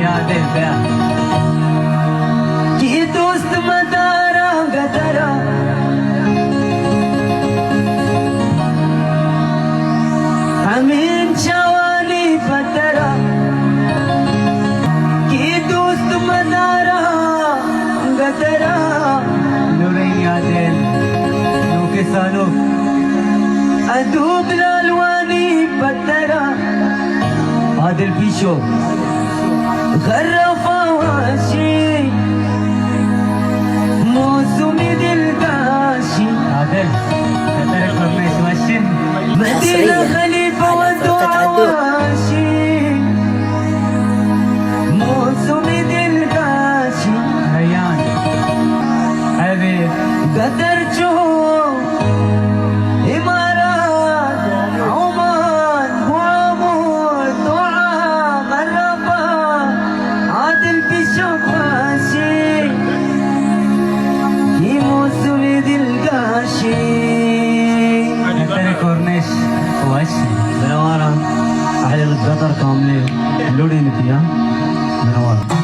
يا कि दोस्त मदारा गदरा अमीन जवानी पतरा कि दोस्त मदारा गदरा نورين يا دل نوكي سالو أدوب الألواني पतरा عادل بيشو غرف واشي موسمي دلقاشي عادل هترك لما يتوشن مدينة خليفة ودعواشي موسمي دلقاشي ريان حبيب قدر شوف إمارات عمان وعمود دعاء غرفة عادل بشوف ماشي في موسمي دلقاشي هترك ورنيش وشن منورة أهل القطر كاملين لورين فيها منور